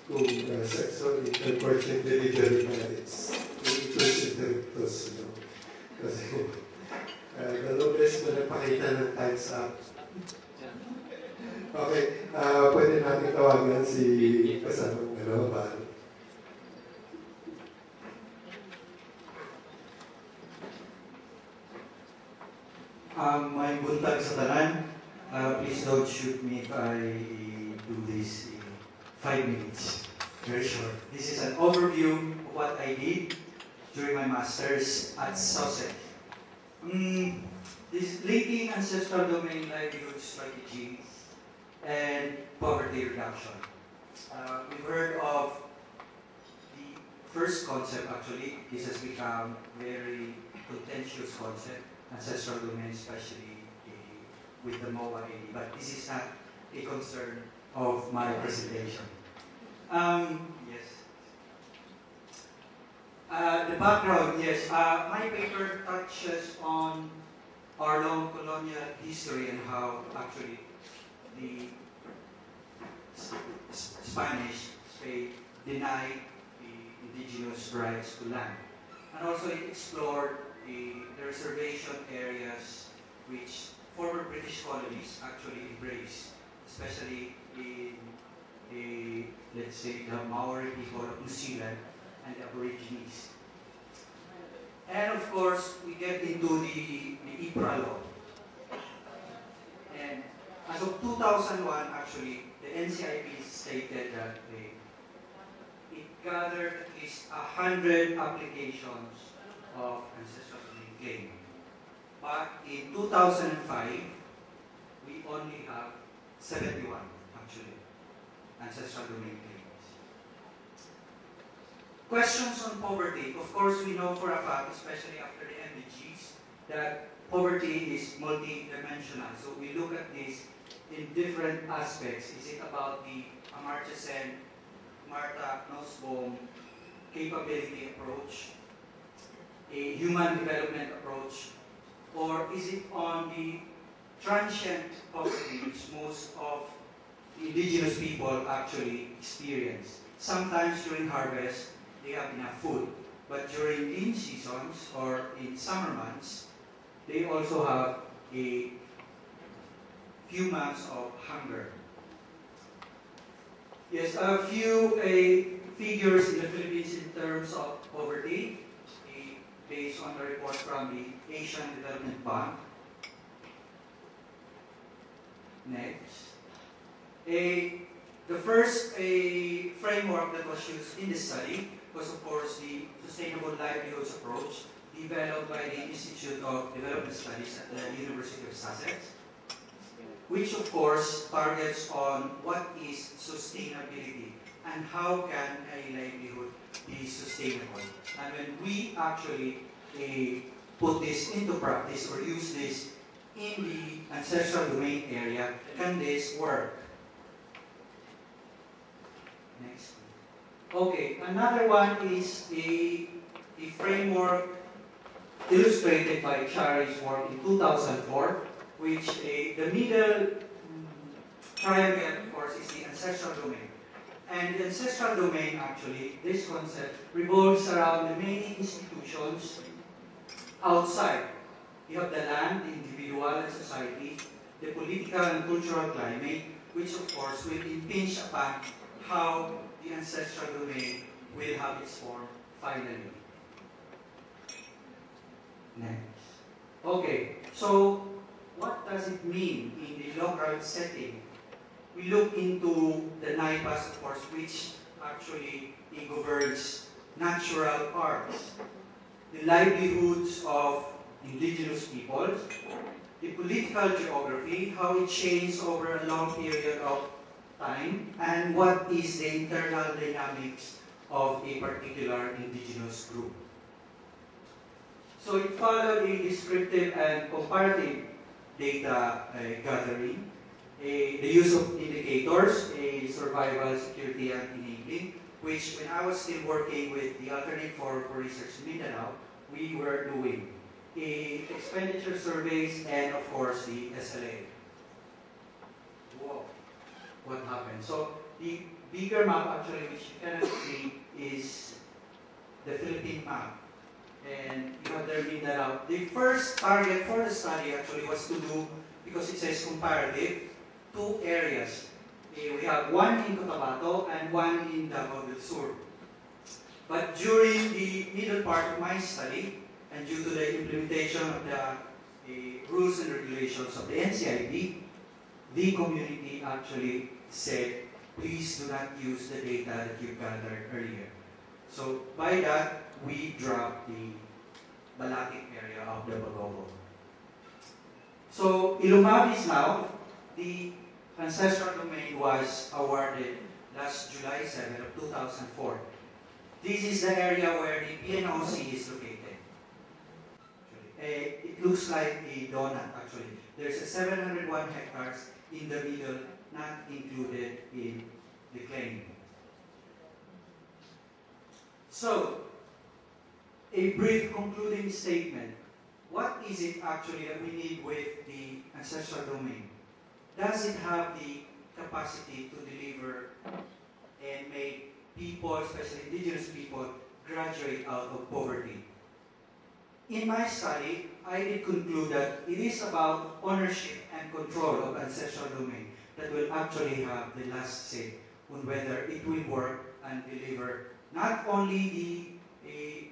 kung sexual intercourse and delivery marriage. Kung consider it was, kasi the noblest mo napakita ng time's up. Okay, pwede natin tawagan si kasamang Bahal. My buntag sa tanan, please don't shoot me if I do this in 5 minutes. Very short. This is an overview of what I did during my master's at SOSEC. This linking ancestral domain livelihood strategies and poverty reduction. We've heard of the first concept actually. This has become very contentious concept, ancestral domain, especially with the MOA AD, but this is not a concern of my presentation. Yes. The background, yes. My paper touches on our long colonial history and how actually the Spanish Spain denied the indigenous rights to land. And also it explored the reservation areas which former British colonies actually embraced, especially in the, let's say, the Maori people of New Zealand and the Aborigines. And of course, we get into the IPRA law. And as of 2001, actually, the NCIP stated that it gathered at least 100 applications of ancestral domain claim. But in 2005, we only have 71, actually, ancestral domain claims. Questions on poverty. Of course, we know for a fact, especially after the MDGs, that poverty is multi-dimensional. So we look at this in different aspects. Is it about the Amartya Sen, Martha Nussbaum capability approach, a human development approach, or is it on the transient poverty which most of the indigenous people actually experience? Sometimes during harvest, they have enough food, but during lean seasons or in summer months, they also have a few months of hunger. Yes, a few figures in the Philippines in terms of poverty, based on the report from the Asian Development Bank. Next. The first framework that was used in this study was, of course, the Sustainable Livelihoods approach developed by the Institute of Development Studies at the University of Sussex, which, of course, targets on what is sustainability and how can a livelihood be sustainable. And when we actually put this into practice or use this in the ancestral domain area, can this work? Next. Okay, another one is a framework illustrated by Chari's work in 2004, which the middle triangle, of course, is the ancestral domain. And the ancestral domain, actually, this concept revolves around the many institutions outside. You have the land, the individual and society, the political and cultural climate, which of course will impinge upon how the ancestral domain will have its form finally. Next. Okay, so what does it mean in the local setting? We look into the NIPAS, of course, which actually governs natural arts, the livelihoods of indigenous peoples, the political geography, how it changed over a long period of time, and what is the internal dynamics of a particular indigenous group. So it followed a descriptive and comparative data gathering, the use of indicators, survival, security, and enabling, which when I was still working with the Alternate for Research in Mindanao, we were doing expenditure surveys and, of course, the SLA. Whoa, what happened? So the bigger map actually, which you cannot see, is the Philippine map. And you have there Mindanao. The first target for the study actually was to do, because it says comparative, two areas. We have one in Cotabato and one in Davao del Sur. But during the middle part of my study, and due to the implementation of the rules and regulations of the NCIP, the community actually said, please do not use the data that you gathered earlier. So by that, we dropped the Balatic area of the Bagogo. So Ilumabis now, the ancestral domain was awarded last July 7 of 2004. This is the area where the PNOC is located. It looks like a donut actually. There's a 701 hectares in the middle, not included in the claim. So, a brief concluding statement. What is it actually that we need with the ancestral domain? Does it have the capacity to deliver and make people, especially indigenous people, graduate out of poverty? In my study, I did conclude that it is about ownership and control of ancestral domain that will actually have the last say on whether it will work and deliver not only the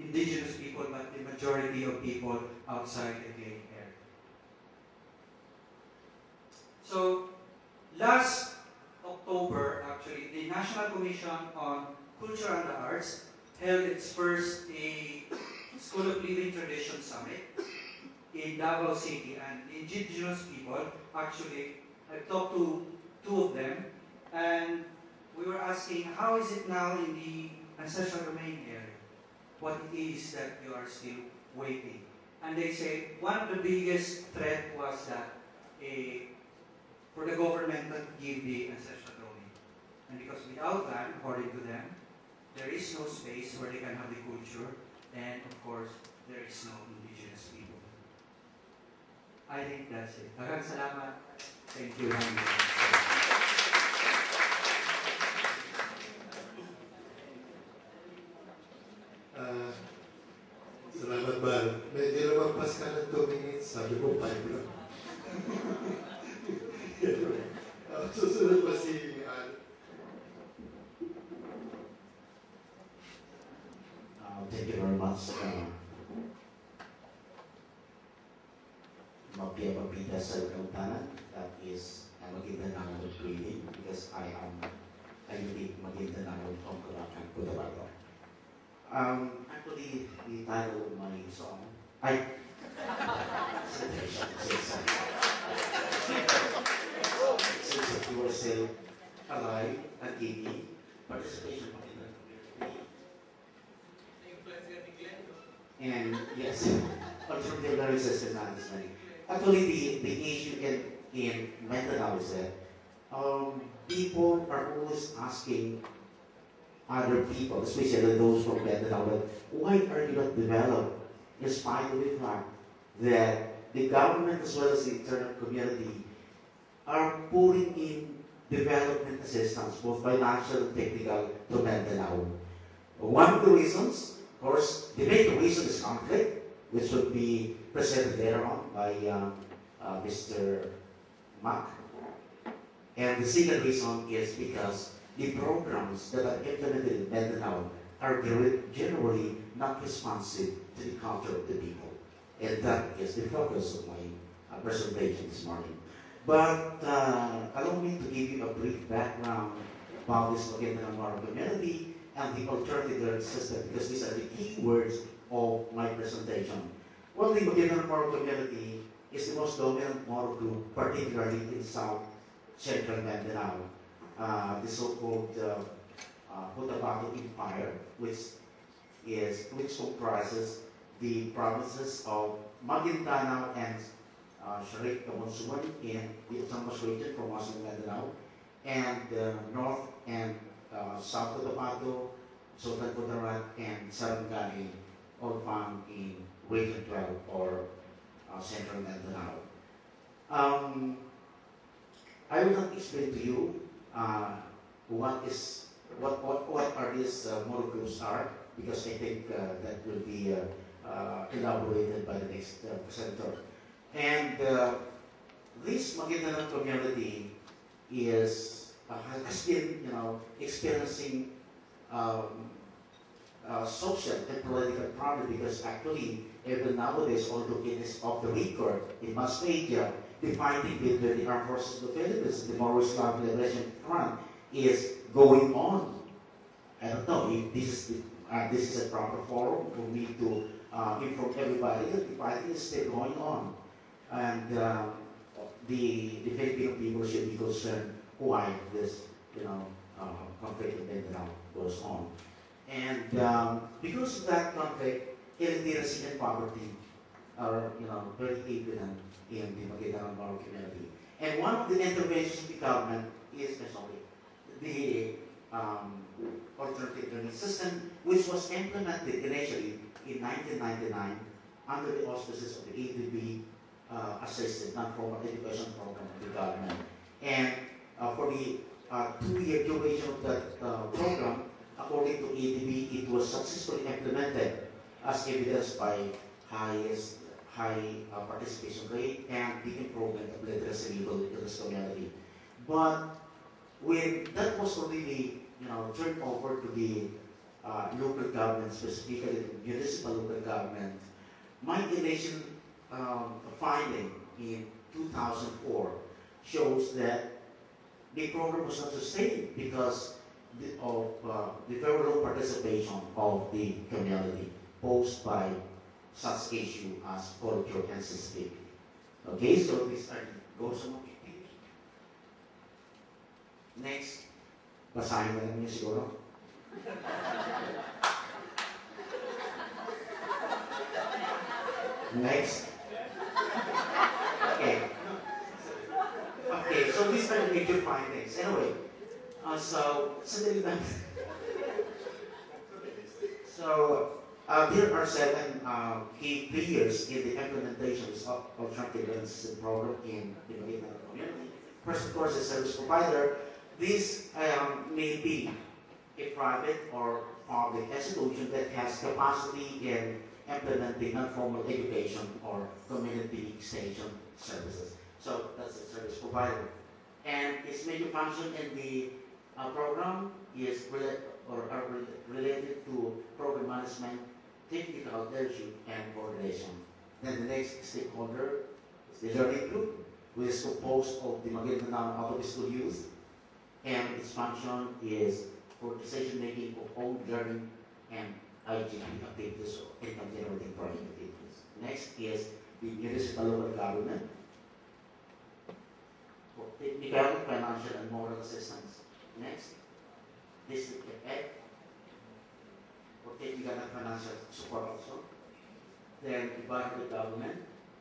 indigenous people but the majority of people outside the claim area. So last October, actually, the National Commission on Culture and the Arts held its first School of Living Tradition Summit in Davao City, and the indigenous people, actually, I talked to two of them, and we were asking, how is it now in the ancestral domain area? What it is that you are still waiting? And they say, one of the biggest threat was that for the government to give the ancestral domain. And because without that, according to them, there is no space where they can have the culture, and of course, there is no indigenous people. I think that's it. Maraming salamat. Thank you. Salamat, Bal. Medyo lumagpas ka ng 2 minutes. Sabi ko, 5 lang. Susunod pa si Al. Thank you very much. Mapia sa Kautanan, that is Maguindanao reading, because I read Maguindanao from Calacan, Cotabato. Actually, the title of my song, since you were still alive and giving participation in the and yes, also the very systematic. Actually, the issue in Mindanao is that people are always asking other people, especially those from Mindanao, that why are you not developed, in spite of the fact that the government as well as the internal community are putting in development assistance, both financial and technical, to Mindanao. One of the reasons, of course, the main reason is conflict, which will be presented later on by Mr. Mac. And the second reason is because the programs that are implemented in Mindanao are generally not responsive to the culture of the people. And that is the focus of my presentation this morning. But allow me to give you a brief background about this Maguindanao community and the alternative learning system, because these are the key words of my presentation. Well, the Maguindanao community is the most dominant Moro group, particularly in South Central Mindanao, the so-called Cotabato Empire, which comprises the provinces of Maguindanao and Sharif Kamonsuan in the Autonomous Region from Western Mindanao, and North and South Cotabato, Sultan Kudarat, and Sarangani, all found in Region 12 or Central Mindanao. I will not explain to you what are these model groups are, because I think that will be elaborated by the next presenter. And this Maguindanao community has been, experiencing social and political problem, because actually, even nowadays, although it is off the record in mass media, the fighting between the armed forces of the Philippines and the Moro Islamic Liberation Front is going on. I don't know if this is a proper forum for me to inform everybody that the fighting is still going on, and the Filipino people should be concerned why this conflict in Mindanao goes on. And because of that conflict, illiteracy and poverty are very evident in the Maguindanao Moro community. And one of the interventions of the government is the alternative learning system, which was implemented initially in 1999 under the auspices of the ADB assisted non-formal education program of the government. And for the 2-year duration of that program, according to ADB, it was successfully implemented, as evidenced by high participation rate and the improvement of literacy level in this community. But when that was already turned over to the local government, specifically the municipal local government, my initial finding in 2004 shows that the program was not sustained because of the very low participation of the community posed by such issue as culture and sensitivity. Okay, so these are the goals of objectives. Next, basahin na lang niyo siguro. Next. Okay. Okay, so these are the major findings. Anyway, there are 7 key players in the implementation of alternative learning system program in the Maguindanao community. First, of course, the service provider. This may be a private or public institution that has capacity in implementing non-formal education or community extension services. So that's the service provider. And its major function in the program is related to program management, technical leadership, and coordination. Then the next stakeholder is the learning group, which is composed of the Maguindanao out-of-school youth, and its function is for decision-making of own learning and IGP activities or income-generating project activities. Next is the municipal local government for technical, financial, and moral assistance. Next, district effect for technical and financial support also. Then the body of the government,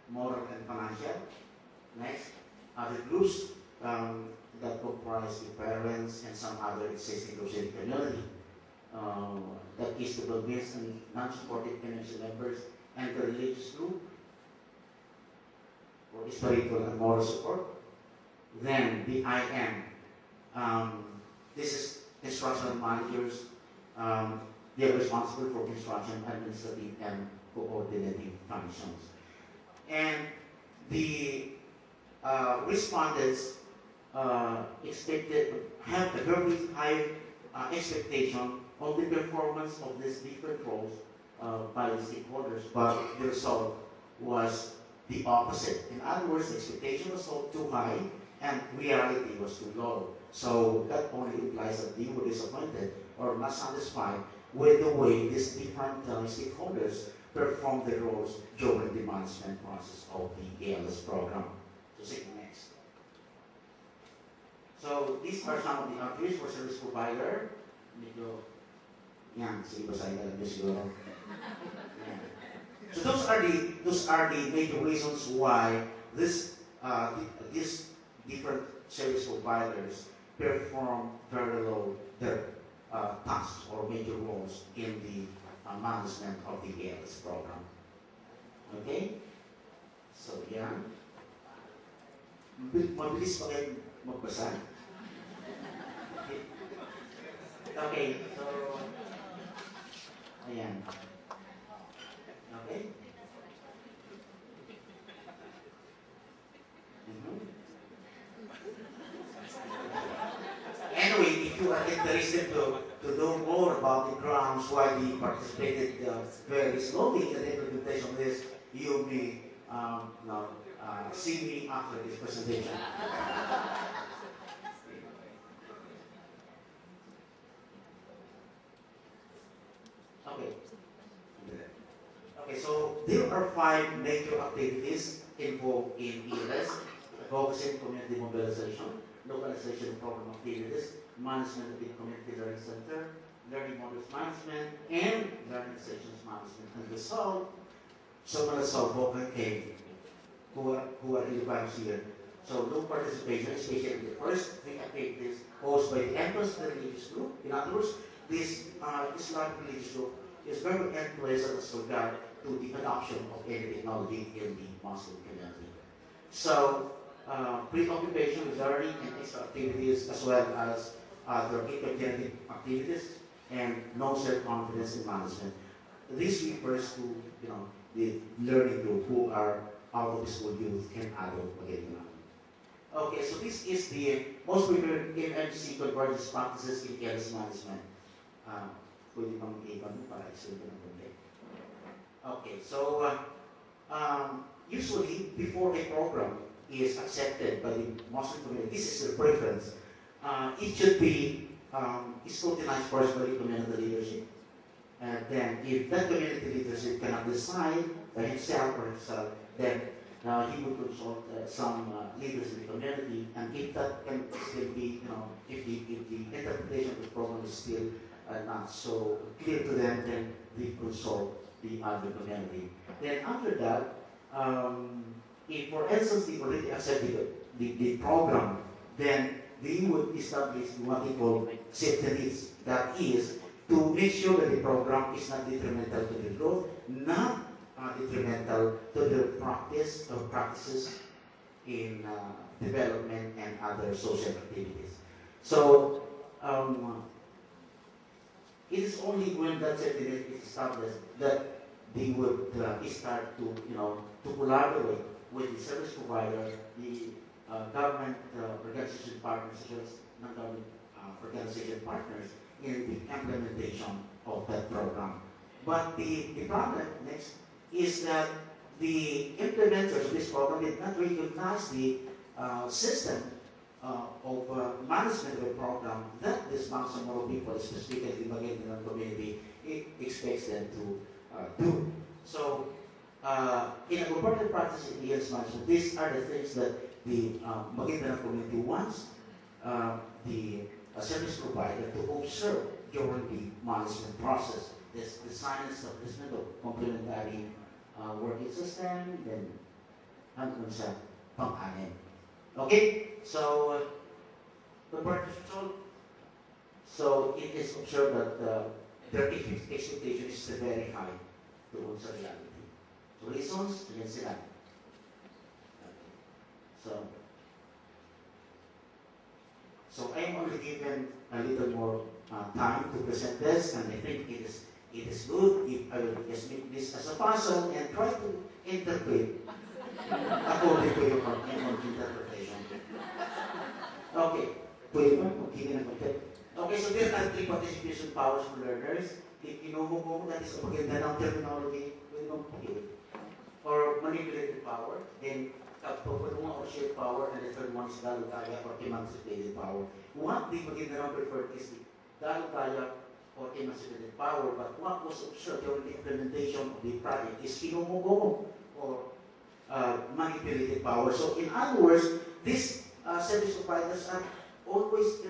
moral and financial. Next, other groups that comprise the parents and some other existing groups in the community. That is the Burmese and non-supportive community members and the religious group for spiritual and moral support. Then the IM. This is instructional managers. They are responsible for instruction, administrative, and coordinating functions. And the respondents have a very high expectation of the performance of these different roles by the stakeholders, but the result was the opposite. In other words, the expectation was so too high and reality was too low. So that only implies that they were disappointed or not satisfied with the way these different stakeholders performed their roles during the management process of the ALS program. So see next. So these are some of the activities for service provider. Yan, sige, basahin na lang nyo siguro. So those are the major reasons why these different service providers perform very low their tasks or major roles in the management of the ALS program. Okay? So yan. Mabilis pa kayo magbasa. Okay. Okay, so, ayan. Okay? Mhm. Anyway, if you are interested to know more about the grounds why we participated very slowly in the implementation of this, you may see me after this presentation. Okay. Okay, so there are 5 major activities involved in ELS: focusing community mobilization, localization program activities, management of the community learning center, learning models management, and learning sessions management. And the result, someone has solved came who are relevant here. So low participation, especially in the first 3 activities posed by the entrance of the religious group. In other words, this Islamic religious group is very influential as regard to the adoption of any technology in the Muslim community. So, preoccupation with learning and extra activities, as well as other intergenerative activities, and no self-confidence in management. This refers to, the learning group who are out of school youth and adult again. Okay, so this is the most preferred MMC convergence practices in ELS management. Pwede bang i-iban mo para i-solve ng konti? Okay, so usually before a program is accepted by the Muslim community, this is the preference. It should be scrutinized first by the community leadership. And then if that community leadership cannot decide by himself or herself, then he would consult some leaders in the community, and if that can still be, if the interpretation of the program is still not so clear to them, then they consult the other community. Then after that, if for instance they already accepted the program, then they would establish what they call safety needs. That is, to make sure that the program is not detrimental to the growth, not detrimental to the practices in development and other social activities. So, it is only when that safety net is established that they would start to, to collaborate with the service provider, the government organization partners, as well as non-government organization partners in the implementation of that program. But the problem next is that the implementers of this program did not recognize the system of management of the program that this Bangsamoro people, specifically the Maguindanao community, expects them to do. So, in a corporate practice in ELS management, these are the things that the Maguindanao community wants the service provider to observe during the management process. This design and establishment of complementary working system, then hanggang sa pang-anim. Okay, so the participant, so it is observed that their expectation is very high towards the reality. So reasons, yan sila. So I am only given a little more time to present this, and I think it is good if I will just make this as a puzzle and try to interpret according to your interpretation. Okay, pwede ba? Magkingin ng konti. Okay, so there are 3 participation powers for learners. If mo, that is a maganda ng terminology, pwede bang pakilin? Or manipulated power, then kapag-pagpagpunga or shared power, and the third one is dalutaya or emancipated power. What the Maguindanao preferred is the dalutaya or emancipated power, but what was observed during the implementation of the project is kinumugo or manipulated power. So in other words, these service providers are always,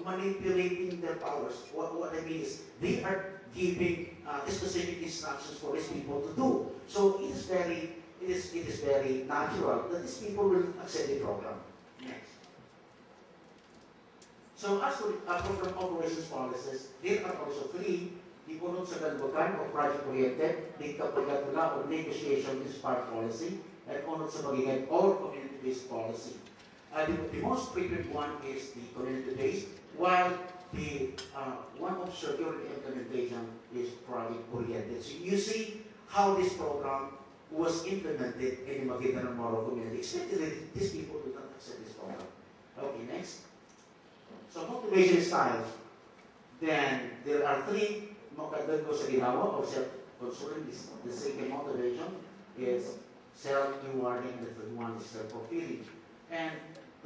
manipulating their powers. What I mean is they are giving specific instructions for these people to do. So it is very natural that these people will accept the program. Next. So as for program operations policies, there are also 3. The unod sa ganbukan o project-oriented, the kapagkatula o negotiation is part policy, and unod sa pagiging or community-based policy. The most frequent one is the community-based, while the one of security implementation is project oriented. So you see how this program was implemented in the Maguindanao Moro community. Expected these people to not accept this program. Okay, next. So motivation styles. Then there are three makadagdag ko sa ginawa of self-controlling. The second motivation is self-rewarding, and the third one is self-fulfilling. And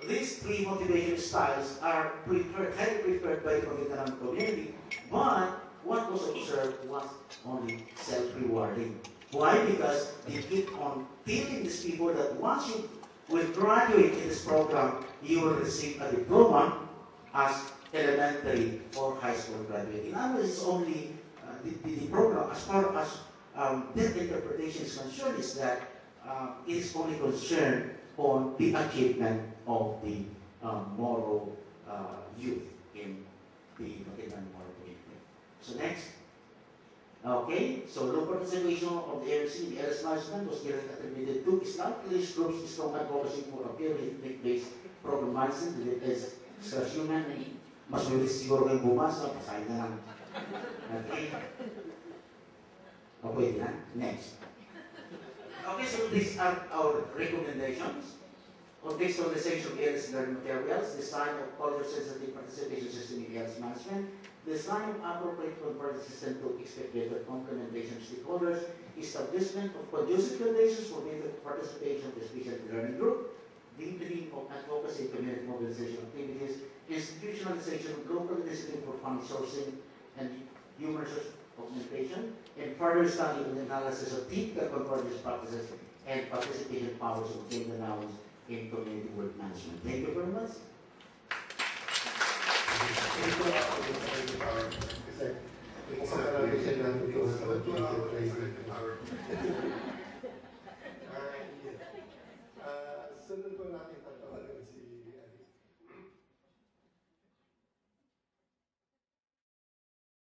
these three motivation styles are highly preferred by the Maguindanao community, but what was observed was only self-rewarding. Why? Because they keep on telling these people that once you will graduate in this program, you will receive a diploma as elementary or high school graduate. In other words, it's only the program, as far as this interpretation is concerned, is that it is only concerned on the achievement of the Moro youth in the Maguindanao Moro community. So next. Okay, so low participation of the LC, the LS management was directly attributed to Islam. Police groups strong advocacy for a pure ethnic-based program management that is human. Mas bilis siguro kayong bumas, no? Pasahin na lang. Okay. Okay na. Next. Okay, so these are our recommendations. Contextualization of ALS learning materials, design of culture-sensitive participation system in ALS management, design of appropriate conversion system to expect better complementation of stakeholders, establishment of conducive conditions for better participation of the special learning group, deepening of advocacy and community mobilization activities, institutionalization of local initiative for fund sourcing and human resource augmentation, and further study and analysis of typical convergence practices and participation powers of Mindanao's in community work management. Thank you very much. Kasi, kung sa kalagay siya natin, ito sa